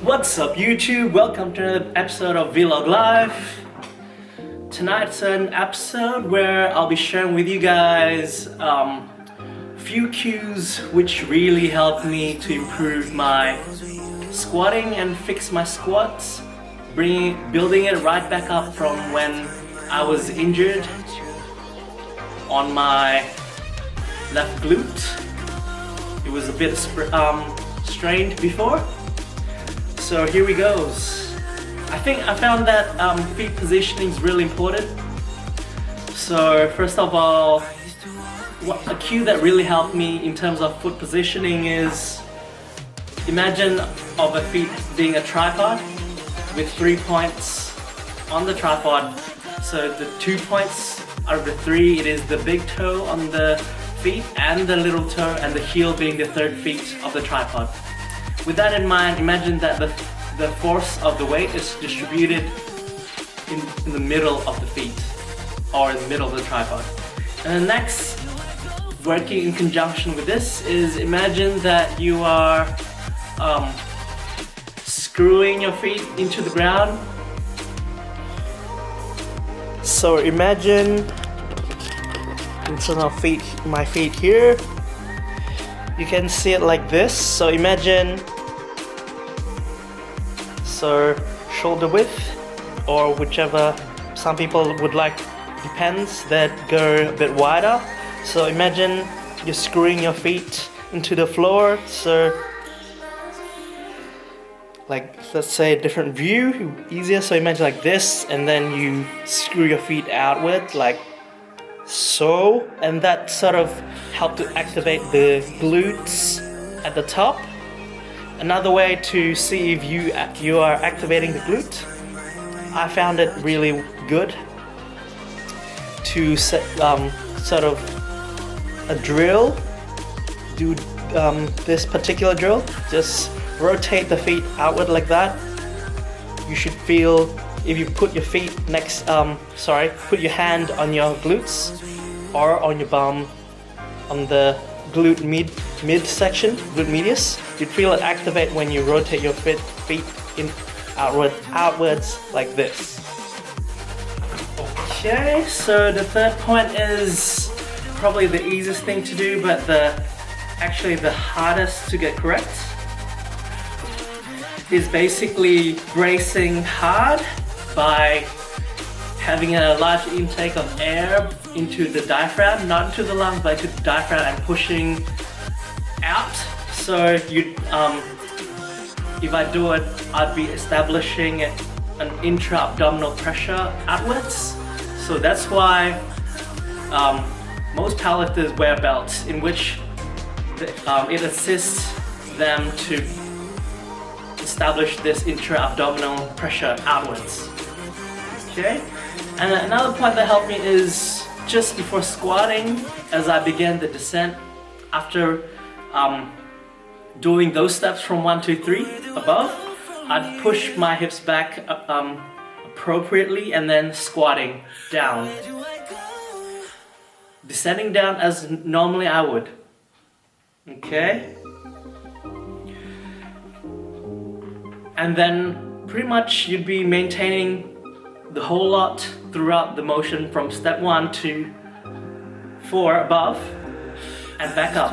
What's up YouTube? Welcome to another episode of Vlog Life. Tonight's an episode where I'll be sharing with you guys a few cues which really helped me to improve my squatting and fix my squats, building it right back up from when I was injured on my left glute. It was a bit strained before. So here we go. I found that feet positioning is really important. So first of all, a cue that really helped me in terms of foot positioning is, imagine of a feet being a tripod with 3 points on the tripod. So the 2 points out of the 3, it is the big toe on the feet and the little toe, and the heel being the third feet of the tripod. With that in mind, imagine that the force of the weight is distributed in the middle of the feet, or in the middle of the tripod. And the next, working in conjunction with this, is imagine that you are screwing your feet into the ground. So imagine instead of my feet here, you can see it like this. So imagine, shoulder width, or whichever some people would like, depends, that go a bit wider. So imagine you're screwing your feet into the floor. So like, let's say a different view, easier. So imagine like this, and then you screw your feet outward like so, and that sort of help to activate the glutes at the top. Another way to see if you are activating the glute, I found it really good to set sort of a drill. Do this particular drill. Just rotate the feet outward like that. You should feel, if you put your feet put your hand on your glutes or on your bum on the glute mid section, glute medius, you'd feel it activate when you rotate your feet in outwards like this. Okay, so the third point is probably the easiest thing to do, but actually the hardest to get correct, is basically bracing hard by having a large intake of air into the diaphragm, not into the lungs, but into the diaphragm, and pushing out. So if I do it, I'd be establishing an intra-abdominal pressure outwards. So that's why most powerlifters wear belts, in which it assists them to establish this intra-abdominal pressure outwards. Okay, and another point that helped me is just before squatting, as I began the descent, after doing those steps from 1, 2, 3 above, I'd push my hips back appropriately, and then squatting down, descending down as normally I would. Okay, and then pretty much you'd be maintaining the whole lot throughout the motion from step 1 to 4 above and back up.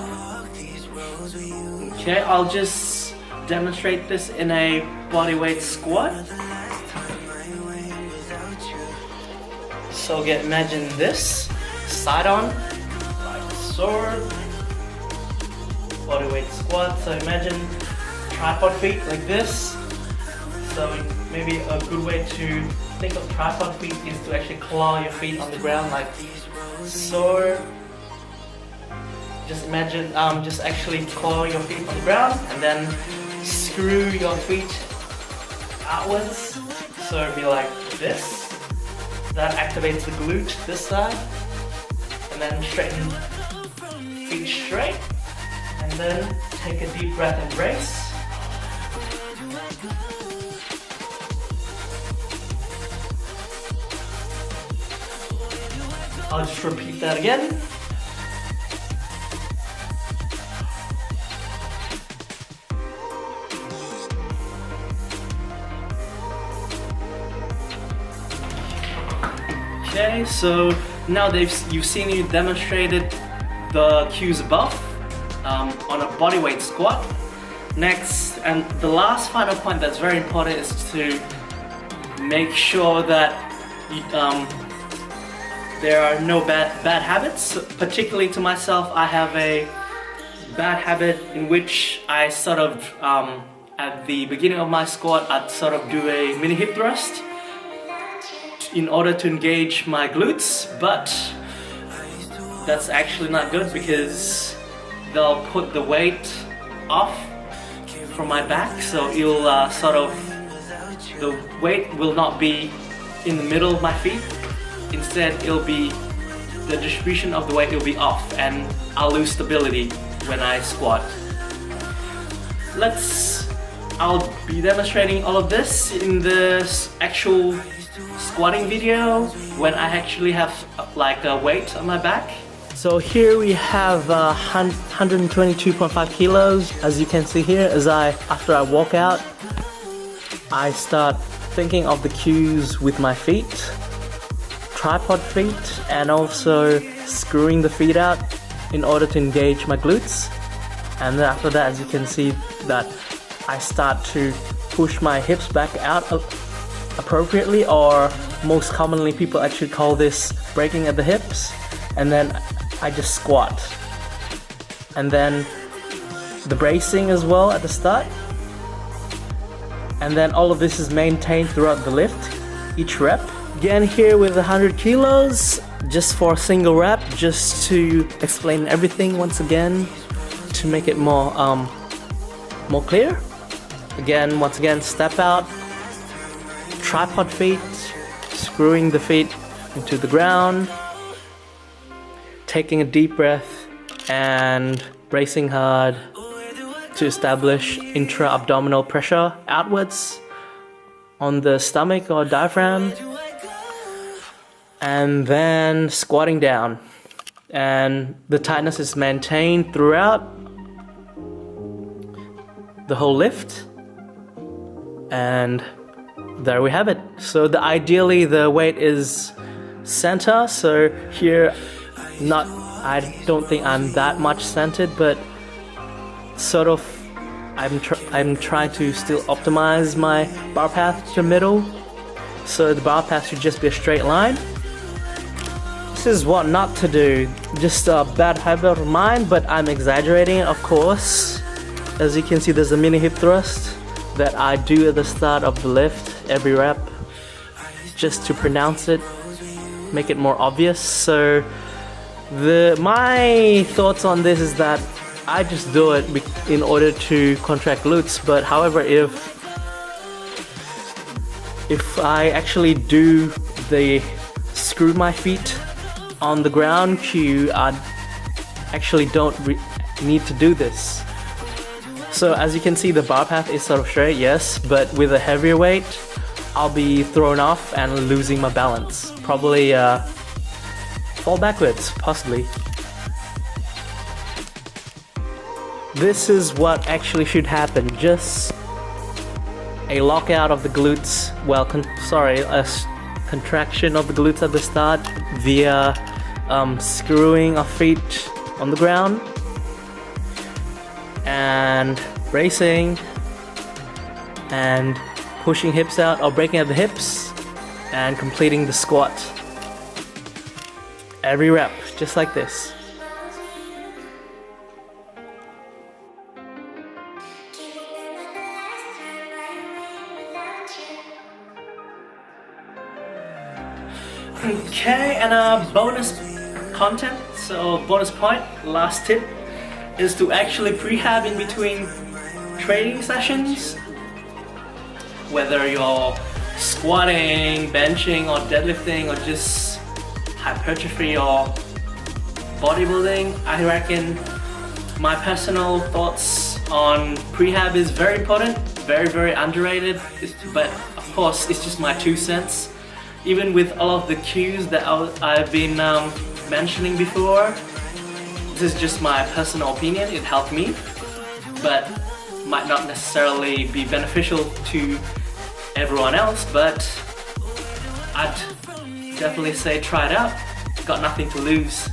Okay, I'll just demonstrate this in a bodyweight squat. So imagine this, side on, like so, bodyweight squat. So imagine tripod feet like this. So maybe a good way to think of tripod feet is to actually claw your feet on the ground like so. Just imagine, just actually claw your feet on the ground and then screw your feet outwards. So it'd be like this. That activates the glute this side. And then straighten feet straight. And then take a deep breath and brace. I'll just repeat that again. Okay, so now you've seen you demonstrated the cues above on a bodyweight squat. Next, and the last final point that's very important is to make sure that there are no bad habits. Particularly to myself, I have a bad habit in which I sort of at the beginning of my squat, I'd sort of do a mini hip thrust in order to engage my glutes, but that's actually not good because they'll put the weight off from my back, so it'll the weight will not be in the middle of my feet. Instead, the distribution of the weight will be off, and I'll lose stability when I squat. I'll be demonstrating all of this in the actual squatting video when I actually have like a weight on my back. So here we have 122.5 kilos. As you can see here, after I walk out, I start thinking of the cues with my feet, tripod feet, and also screwing the feet out in order to engage my glutes. And then after that, as you can see, that I start to push my hips back out appropriately, or most commonly people actually call this breaking at the hips. And then I just squat. And then the bracing as well at the start. And then all of this is maintained throughout the lift, each rep. Again here with 100 kilos, just for a single rep, just to explain everything once again, to make it more clear. Once again, step out, tripod feet, screwing the feet into the ground, taking a deep breath and bracing hard to establish intra-abdominal pressure outwards on the stomach or diaphragm, and then squatting down, and the tightness is maintained throughout the whole lift. And there we have it. So ideally the weight is center, so here I don't think I'm that much centered, but sort of I'm trying to still optimize my bar path to middle, so the bar path should just be a straight line. This is what not to do, just a bad habit of mine, but I'm exaggerating it, of course. As you can see, there's a mini hip thrust that I do at the start of the lift every rep, just to pronounce it, make it more obvious. So my thoughts on this is that I just do it in order to contract glutes, but however, if I actually do the screw my feet on the ground cue, I actually don't need to do this. So as you can see, the bar path is sort of straight, yes, but with a heavier weight, I'll be thrown off and losing my balance. Probably fall backwards, possibly. This is what actually should happen, just a lockout of the glutes, a contraction of the glutes at the start via screwing of feet on the ground and bracing and pushing hips out or breaking at the hips and completing the squat. Every rep, just like this. Okay, and bonus content, so bonus point, last tip, is to actually prehab in between training sessions. Whether you're squatting, benching, or deadlifting, or just hypertrophy or bodybuilding, I reckon my personal thoughts on prehab is very important, very, very underrated, but of course it's just my 2 cents. Even with all of the cues that I've been mentioning before, this is just my personal opinion. It helped me, but might not necessarily be beneficial to everyone else, but I'd definitely say try it out. Got nothing to lose.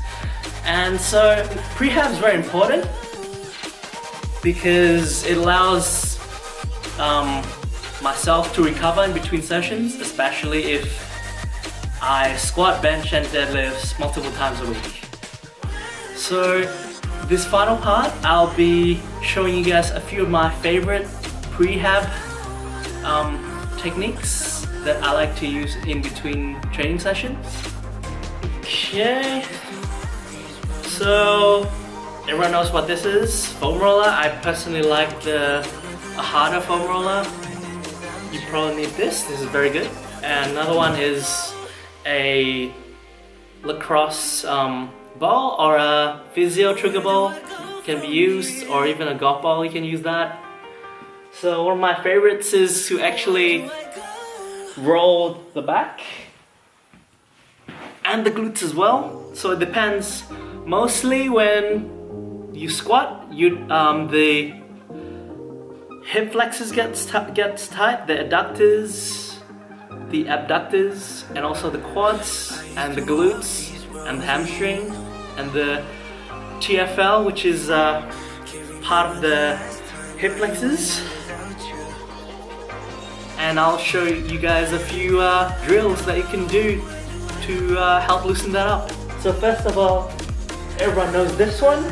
And so prehab is very important because it allows myself to recover in between sessions, especially if I squat, bench and deadlifts multiple times a week. So this final part, I'll be showing you guys a few of my favorite prehab techniques that I like to use in between training sessions. Okay, so everyone knows what this is, foam roller. I personally like a harder foam roller. You probably need this is very good. And another one is a lacrosse ball or a physio trigger ball can be used, or even a golf ball, you can use that. So one of my favorites is to actually roll the back and the glutes as well. So it depends. Mostly when you squat, the hip flexors gets tight, the adductors, the abductors, and also the quads and the glutes and the hamstring and the TFL, which is part of the hip flexors. And I'll show you guys a few drills that you can do to help loosen that up. So first of all, everyone knows this one.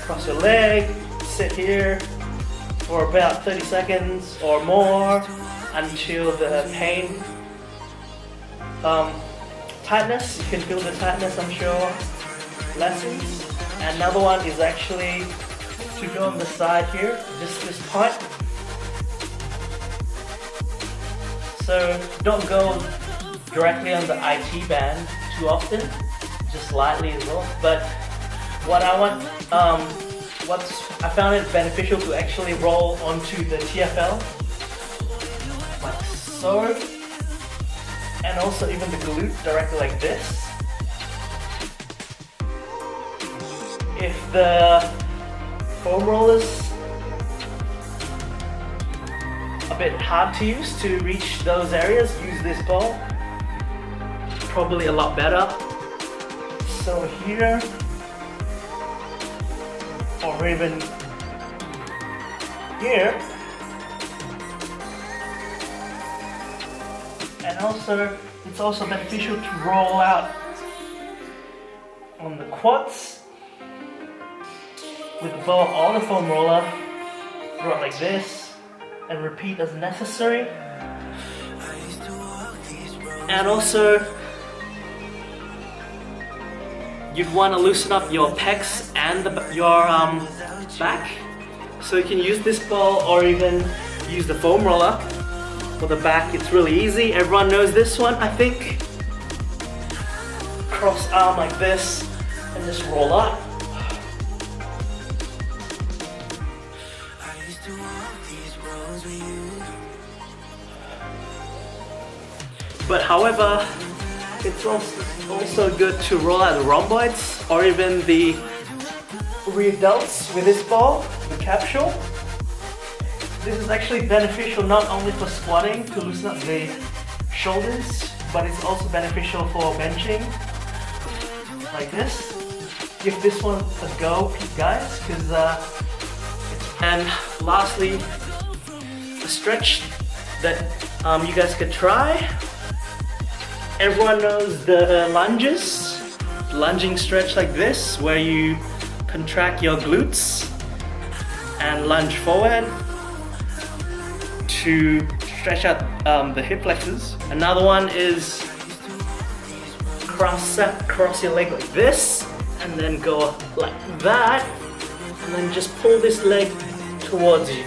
Cross your leg, sit here for about 30 seconds or more until the pain, tightness, you can feel the tightness, I'm sure, lessens. And another one is actually to go on the side here, just this point. So don't go directly on the IT band too often, just lightly as well. But what I want, I found it beneficial to actually roll onto the TFL, like so, and also even the glute directly like this. If the foam roller's a bit hard to use to reach those areas, use this ball. Probably a lot better. So here, or even here, and also it's also beneficial to roll out on the quads with the ball or the foam roller, roll like this, and repeat as necessary. And also, you'd want to loosen up your pecs and your back. So you can use this ball or even use the foam roller. For the back, it's really easy. Everyone knows this one, I think. Cross arm like this and just roll up. But however, it's also good to roll out the rhomboids or even the rear delts with this ball, the capsule. This is actually beneficial not only for squatting to loosen up the shoulders, but it's also beneficial for benching, like this. Give this one a go, guys, because and lastly, a stretch that you guys could try. Everyone knows the lunges, lunging stretch like this, where you contract your glutes and lunge forward to stretch out the hip flexors. Another one is cross your leg like this, and then go like that, and then just pull this leg towards you.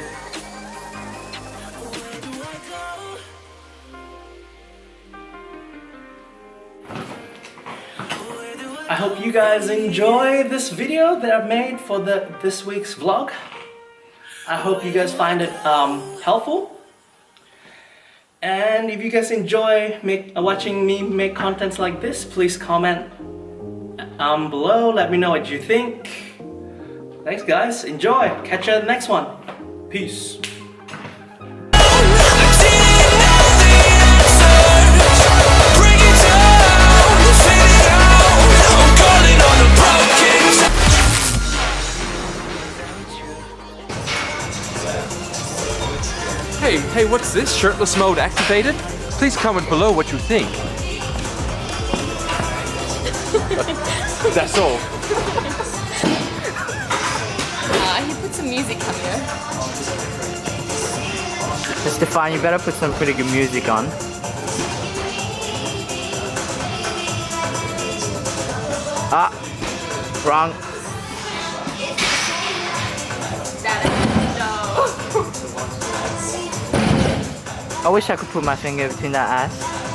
I hope you guys enjoy this video that I've made for this week's vlog. I hope you guys find it helpful. And if you guys enjoy watching me make contents like this, please comment below. Let me know what you think. Thanks guys, enjoy. Catch you at the next one. Peace. Bring it what's this? Shirtless mode activated? Please comment below what you think. That's all. He put some music on here. Stefan, you better put some pretty good music on. Ah, wrong. I wish I could put my finger between that ass.